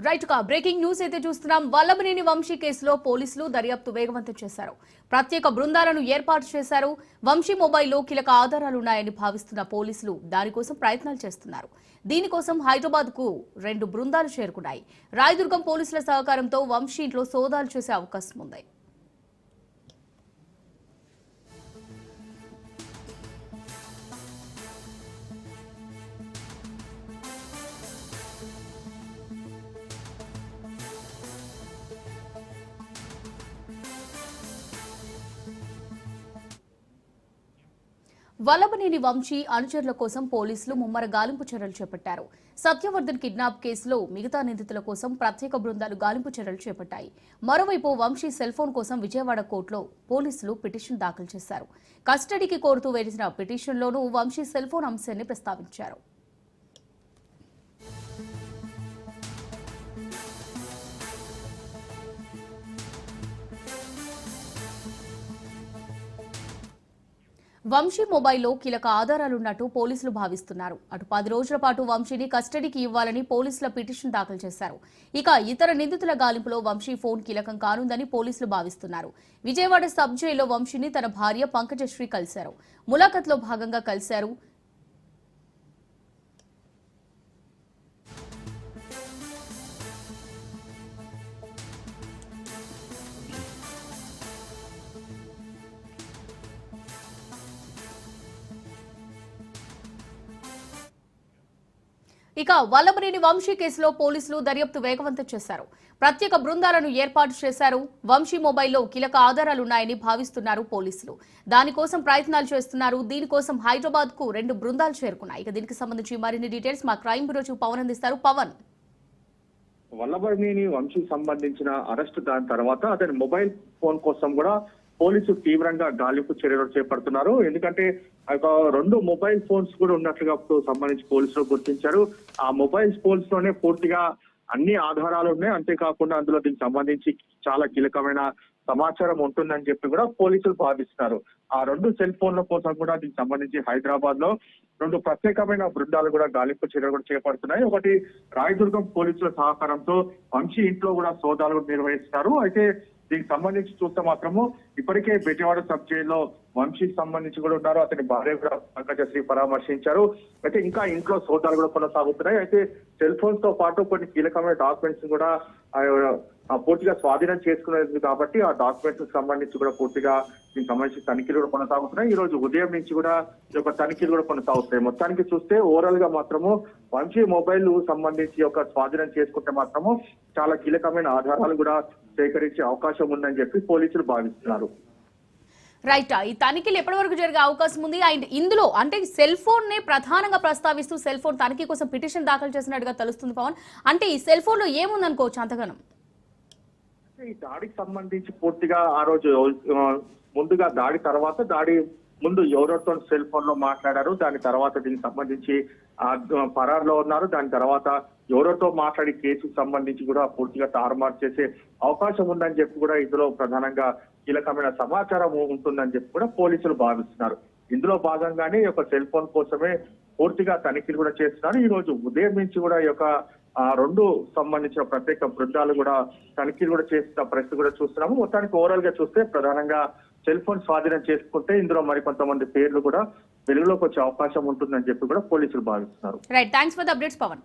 Right గా breaking news అయితే చూస్తున్నాం. వల్లభనేని వంశీ కేసులో పోలీసులు దర్యాప్తు వేగవంతం చేశారు. ప్రత్యేక బృందాలను ఏర్పాటు చేశారు. వంశీ మొబైల్లో కీలక ఆధారాలున్నాయని భావిస్తున్న పోలీసులు దానికోసం ప్రయత్నాలు చేస్తున్నారు. దీనికోసం హైదరాబాద్ కు 2 బృందాలు చేరుకున్నాయి. రాయదుర్గం పోలీసుల సహకారంతో వంశీ ఇంట్లో సోదాలు చేసే అవకాశం ఉంది. వల్లభనేని వంశీ అనుచరుల కోసం పోలీసులు ముమ్మర గాలింపు చర్యలు చేపట్టారు. సత్యవర్ధన్ కిడ్నాప్ కేసులో మిగతా నిందితుల కోసం ప్రత్యేక బృందాలు గాలింపు చర్యలు చేపట్టాయి. మరోవైపు వంశీ సెల్ ఫోన్ కోసం విజయవాడ కోర్టులో పోలీసులు పిటిషన్ దాఖలు చేశారు. కస్టడీకి కోరుతూ వేసిన పిటిషన్లోనూ వంశీ సెల్ ఫోన్ అంశాన్ని ప్రస్తావించారు. వంశీ మొబైల్లో కీలక ఆధారాలున్నట్టు పోలీసులు భావిస్తున్నారు. అటు 10 రోజుల పాటు వంశీని కస్టడీకి ఇవ్వాలని పోలీసుల పిటిషన్ దాఖలు చేశారు. ఇక ఇతర నిందితుల గాలింపులో వంశీ ఫోన్ కీలకం కానుందని పోలీసులు భావిస్తున్నారు. విజయవాడ సబ్ జైల్లో వంశీని తన భార్య పంకజశ్రీ కలిశారు. ములాఖత్లో భాగంగా కలిశారు. ఇక వల్లభనేని వంశీ కేసులో పోలీసులు దర్యాప్తు వేగవంతం చేశారు. ప్రత్యేక బృందాలను ఏర్పాటు చేశారు. వంశీ మొబైల్లో కీలక ఆధారాలున్నాయని భావిస్తున్నారు పోలీసులు. దానికోసం ప్రయత్నాలు చేస్తున్నారు. దీనికోసం హైదరాబాద్ కు 2 బృందాలు చేరుకున్నాయి. ఇక దీనికి సంబంధించి మరిన్ని డీటెయిల్స్ మా క్రైమ్ బ్యూరో చీఫ్ పవన్ అందిస్తారు. పవన్, వల్లభనేని వంశీ సంబంధించిన అరెస్టు దాని తర్వాత అతని మొబైల్ ఫోన్ కోసం కూడా పోలీసులు తీవ్రంగా గాలింపు చర్యలు చేపడుతున్నారు. ఎందుకంటే 2 మొబైల్ ఫోన్స్ కూడా ఉన్నట్లుగా సంబంధించి పోలీసులు గుర్తించారు. ఆ మొబైల్ ఫోన్స్ లోనే పూర్తిగా అన్ని ఆధారాలు ఉన్నాయి. అంతేకాకుండా అందులో దీనికి సంబంధించి చాలా కీలకమైన సమాచారం ఉంటుందని చెప్పి కూడా పోలీసులు భావిస్తున్నారు. ఆ 2 సెల్ ఫోన్ల కోసం కూడా దీనికి సంబంధించి హైదరాబాద్ లో 2 ప్రత్యేకమైన బృందాలు కూడా గాలింపు చర్యలు కూడా చేపడుతున్నాయి. ఒకటి రాయదుర్గం పోలీసుల సహకారంతో వంశీ ఇంట్లో కూడా సోదాలు నిర్వహిస్తారు. అయితే దీనికి సంబంధించి చూస్తే మాత్రము ఇప్పటికే బెజవాడ సబ్ జైల్లో వంశీకి సంబంధించి కూడా ఉన్నారు. అతని భార్య కూడా పంకజశ్రీ పరామర్శించారు. అయితే ఇంకా ఇంట్లో సోదాలు కూడా కొనసాగుతున్నాయి. అయితే సెల్ ఫోన్స్ తో పాటు కొన్ని కీలకమైన డాక్యుమెంట్స్ కూడా పూర్తిగా స్వాధీనం చేసుకునేది కాబట్టి ఆ డాక్యుమెంట్స్ సంబంధించి కూడా పూర్తిగా దీనికి సంబంధించి తనిఖీలు కూడా కొనసాగుతున్నాయి. ఈ రోజు ఉదయం నుంచి కూడా ఈ యొక్క తనిఖీలు కూడా కొనసాగుతాయి. మొత్తానికి చూస్తే ఓవరాల్ గా మాత్రము వంశీ మొబైల్ సంబంధించి ఒక స్వాధీనం చేసుకుంటే మాత్రము చాలా కీలకమైన ఆధారాలు కూడా సేకరించే అవకాశం ఉందని చెప్పి పోలీసులు భావిస్తున్నారు. రైట్, ఈ తనిఖీలు ఎప్పటి వరకు జరిగే అవకాశం ఉంది? అండ్ ఇందులో అంటే సెల్ ఫోన్ నే ప్రధానంగా ప్రస్తావిస్తూ సెల్ ఫోన్ తనిఖీ కోసం పిటిషన్ దాఖలు చేసినట్టుగా తెలుస్తుంది పవన్. అంటే ఈ సెల్ ఫోన్ లో ఏముందనుకోవచ్చు అంతగానం? ఈ దాడికి సంబంధించి పూర్తిగా ఆ రోజు ముందుగా దాడి తర్వాత దాడి ముందు ఎవరితో సెల్ ఫోన్ లో మాట్లాడారు, దాని తర్వాత దీనికి సంబంధించి పరారులో ఉన్నారు, దాని తర్వాత ఎవరితో మాట్లాడి కేసుకు సంబంధించి కూడా పూర్తిగా తారుమారు చేసే అవకాశం ఉందని చెప్పి కూడా ఇందులో ప్రధానంగా కీలకమైన సమాచారం ఉంటుందని చెప్పి కూడా పోలీసులు భావిస్తున్నారు. ఇందులో భాగంగానే ఈ యొక్క సెల్ ఫోన్ కోసమే పూర్తిగా తనిఖీలు కూడా చేస్తున్నారు. ఈ రోజు ఉదయం నుంచి కూడా ఈ యొక్క 2 సంబంధించిన ప్రత్యేక బృందాలు కూడా తనిఖీలు కూడా చేస్తున్న పరిస్థితి కూడా చూస్తున్నాము. మొత్తానికి ఓవరాల్ గా చూస్తే ప్రధానంగా సెల్ ఫోన్ స్వాధీనం చేసుకుంటే ఇందులో మరికొంతమంది పేర్లు కూడా వెలుగులోకి వచ్చే అవకాశం ఉంటుందని చెప్పి కూడా పోలీసులు భావిస్తున్నారు. Right, thanks for the updates Pawan.